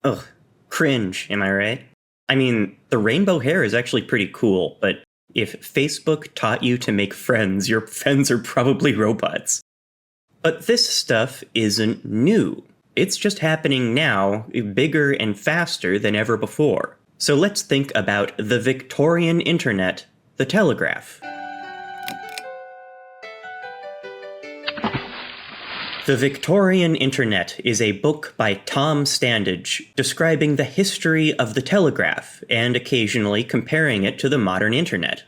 Ugh, cringe, am I right? I mean, the rainbow hair is actually pretty cool, but if Facebook taught you to make friends, your friends are probably robots. But this stuff isn't new. It's just happening now, bigger and faster than ever before. So let's think about the Victorian Internet, the telegraph. The Victorian Internet is a book by Tom Standage describing the history of the telegraph and occasionally comparing it to the modern internet.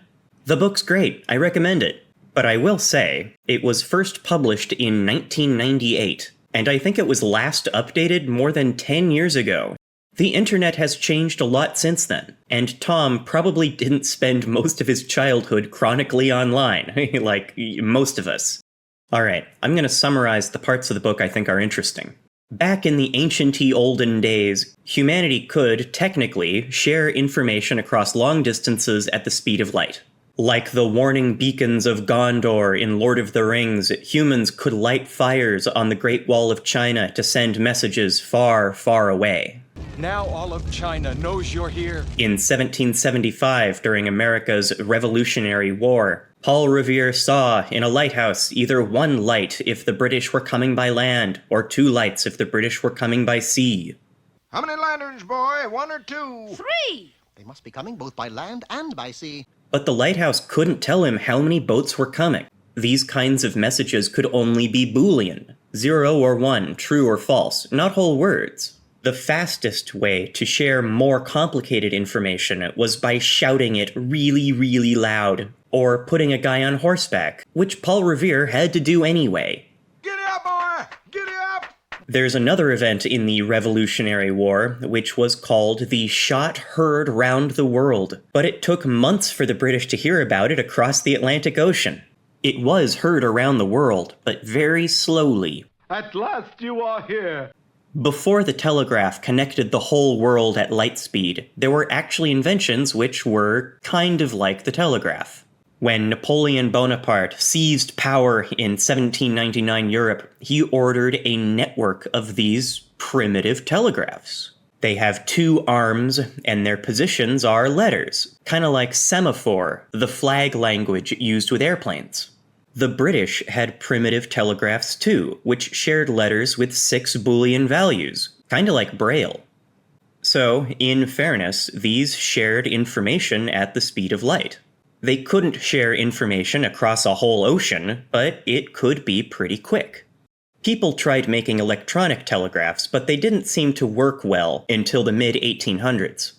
The book's great, I recommend it. But I will say, it was first published in 1998, and I think it was last updated more than 10 years ago. The internet has changed a lot since then, and Tom probably didn't spend most of his childhood chronically online, like most of us. Alright, I'm going to summarize the parts of the book I think are interesting. Back in the ancient-y olden days, humanity could, technically, share information across long distances at the speed of light. Like the warning beacons of Gondor in Lord of the Rings, humans could light fires on the Great Wall of China to send messages far, far away. Now all of China knows you're here. In 1775, during America's Revolutionary War, Paul Revere saw in a lighthouse either one light if the British were coming by land, or two lights if the British were coming by sea. How many lanterns, boy? One or two? 3! They must be coming both by land and by sea. But the lighthouse couldn't tell him how many boats were coming. These kinds of messages could only be Boolean, 0 or 1, true or false, not whole words. The fastest way to share more complicated information was by shouting it really, really loud, or putting a guy on horseback, which Paul Revere had to do anyway. Giddy up, boy! Giddy up! There's another event in the Revolutionary War, which was called the Shot Heard Round the World, but it took months for the British to hear about it across the Atlantic Ocean. It was heard around the world, but very slowly. At last you are here. Before the telegraph connected the whole world at light speed, there were actually inventions which were kind of like the telegraph. When Napoleon Bonaparte seized power in 1799 Europe, he ordered a network of these primitive telegraphs. They have two arms, and their positions are letters, kind of like semaphore, the flag language used with airplanes. The British had primitive telegraphs too, which shared letters with 6 Boolean values, kind of like Braille. So, in fairness, these shared information at the speed of light. They couldn't share information across a whole ocean, but it could be pretty quick. People tried making electronic telegraphs, but they didn't seem to work well until the mid-1800s.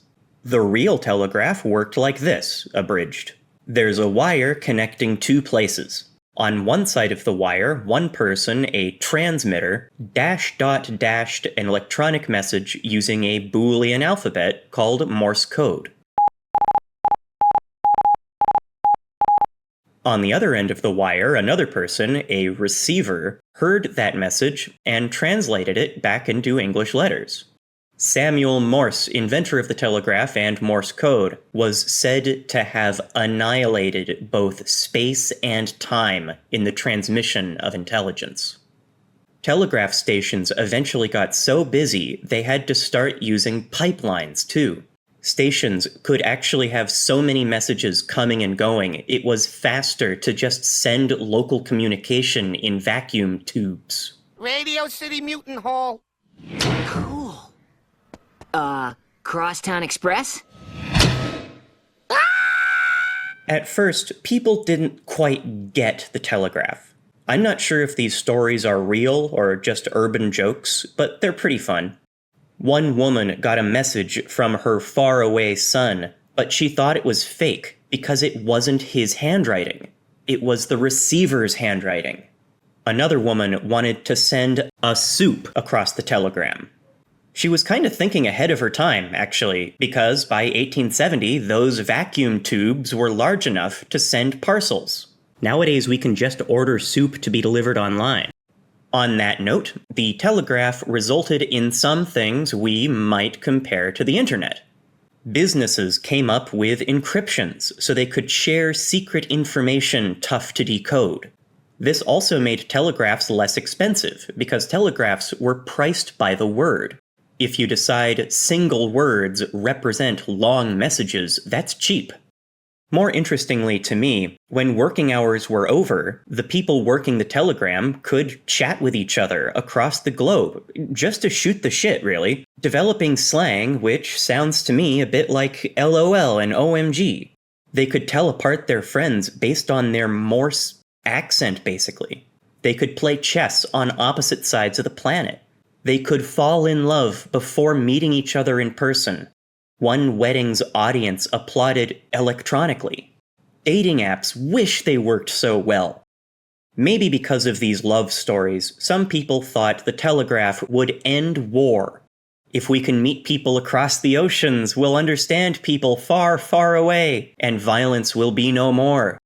The real telegraph worked like this, abridged. There's a wire connecting two places. On one side of the wire, one person, a transmitter, dashed an electronic message using a Boolean alphabet called Morse code. On the other end of the wire, another person, a receiver, heard that message and translated it back into English letters. Samuel Morse, inventor of the telegraph and Morse code, was said to have annihilated both space and time in the transmission of intelligence. Telegraph stations eventually got so busy they had to start using pipelines too. Stations could actually have so many messages coming and going, it was faster to just send local communication in vacuum tubes. Radio City Mutant Hall. Cool. Crosstown Express? At first, people didn't quite get the telegraph. I'm not sure if these stories are real or just urban jokes, but they're pretty fun. One woman got a message from her faraway son, but she thought it was fake because it wasn't his handwriting. It was the receiver's handwriting. Another woman wanted to send a soup across the telegram. She was kind of thinking ahead of her time, actually, because by 1870, those vacuum tubes were large enough to send parcels. Nowadays, we can just order soup to be delivered online. On that note, the telegraph resulted in some things we might compare to the internet. Businesses came up with encryptions so they could share secret information tough to decode. This also made telegraphs less expensive, because telegraphs were priced by the word. If you decide single words represent long messages, that's cheap. More interestingly to me, when working hours were over, the people working the telegram could chat with each other across the globe, just to shoot the shit, really, developing slang which sounds to me a bit like LOL and OMG. They could tell apart their friends based on their Morse accent, basically. They could play chess on opposite sides of the planet. They could fall in love before meeting each other in person. One wedding's audience applauded electronically. Dating apps wish they worked so well. Maybe because of these love stories, some people thought the telegraph would end war. If we can meet people across the oceans, we'll understand people far, far away, and violence will be no more.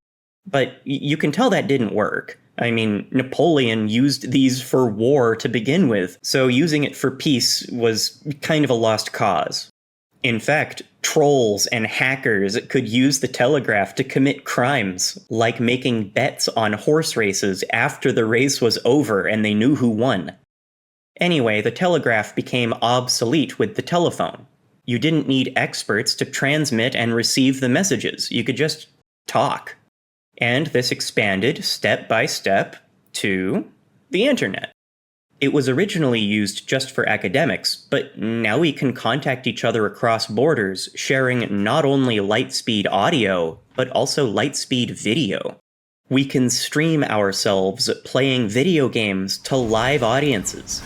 But you can tell that didn't work. I mean, Napoleon used these for war to begin with, so using it for peace was kind of a lost cause. In fact, trolls and hackers could use the telegraph to commit crimes, like making bets on horse races after the race was over and they knew who won. Anyway, the telegraph became obsolete with the telephone. You didn't need experts to transmit and receive the messages. You could just talk. And this expanded step by step to the internet. It was originally used just for academics, but now we can contact each other across borders, sharing not only light-speed audio, but also light-speed video. We can stream ourselves playing video games to live audiences.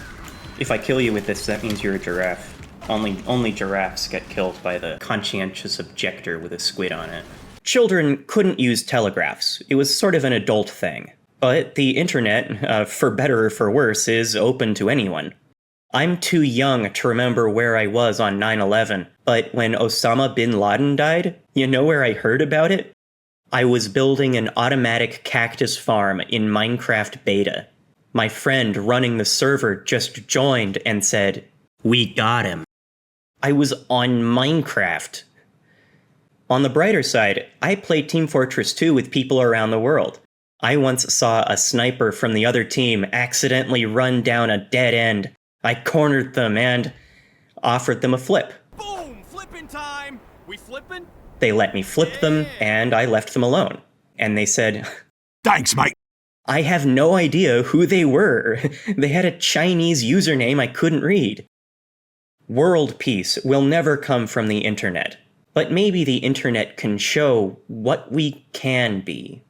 If I kill you with this, that means you're a giraffe. Only giraffes get killed by the conscientious objector with a squid on it. Children couldn't use telegraphs. It was sort of an adult thing. But the internet, for better or for worse, is open to anyone. I'm too young to remember where I was on 9/11, but when Osama bin Laden died, you know where I heard about it? I was building an automatic cactus farm in Minecraft beta. My friend running the server just joined and said, "We got him." I was on Minecraft. On the brighter side, I play Team Fortress 2 with people around the world. I once saw a sniper from the other team accidentally run down a dead end. I cornered them and offered them a flip. Boom! Flipping time! We flipping? They let me flip them, and I left them alone. And they said, Thanks, mate. I have no idea who they were. They had a Chinese username I couldn't read. World peace will never come from the internet, but maybe the internet can show what we can be.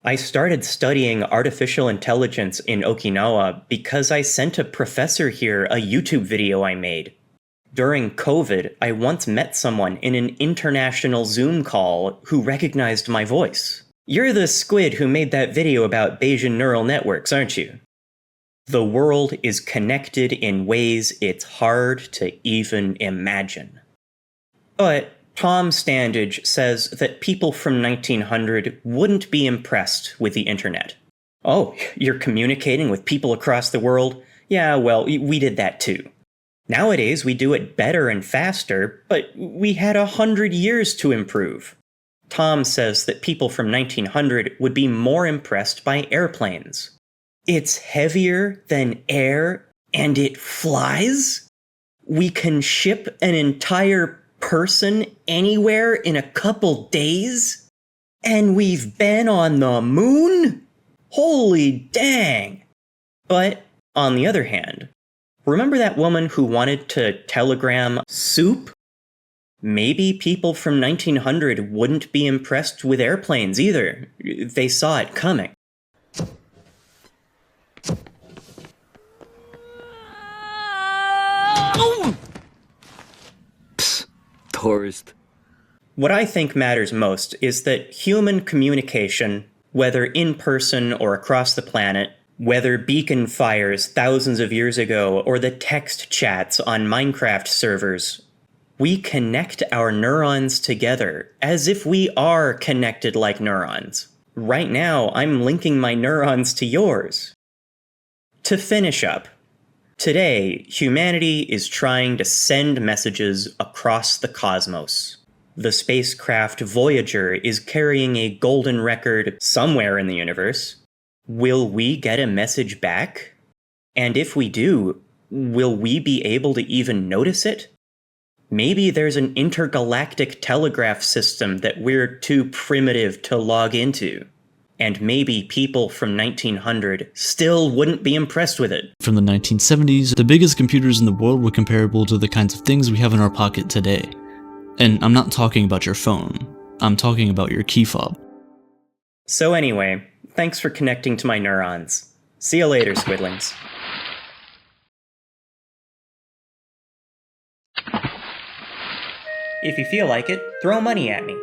I started studying artificial intelligence in Okinawa because I sent a professor here a YouTube video I made. During COVID, I once met someone in an international Zoom call who recognized my voice. You're the squid who made that video about Bayesian neural networks, aren't you? The world is connected in ways it's hard to even imagine. But Tom Standage says that people from 1900 wouldn't be impressed with the internet. Oh, you're communicating with people across the world? Yeah, well, we did that too. Nowadays, we do it better and faster, but we had 100 years to improve. Tom says that people from 1900 would be more impressed by airplanes. It's heavier than air, and it flies? We can ship an entire person anywhere in a couple days? And we've been on the moon? Holy dang! But, on the other hand, remember that woman who wanted to telegram soup? Maybe people from 1900 wouldn't be impressed with airplanes either. They saw it coming. Tourist. What I think matters most is that human communication, whether in person or across the planet, whether beacon fires thousands of years ago or the text chats on Minecraft servers, we connect our neurons together as if we are connected like neurons. Right now, I'm linking my neurons to yours. To finish up, today, humanity is trying to send messages across the cosmos. The spacecraft Voyager is carrying a golden record somewhere in the universe. Will we get a message back? And if we do, will we be able to even notice it? Maybe there's an intergalactic telegraph system that we're too primitive to log into. And maybe people from 1900 still wouldn't be impressed with it. From the 1970s, the biggest computers in the world were comparable to the kinds of things we have in our pocket today. And I'm not talking about your phone. I'm talking about your key fob. So anyway, thanks for connecting to my neurons. See you later, Squidlings. If you feel like it, throw money at me.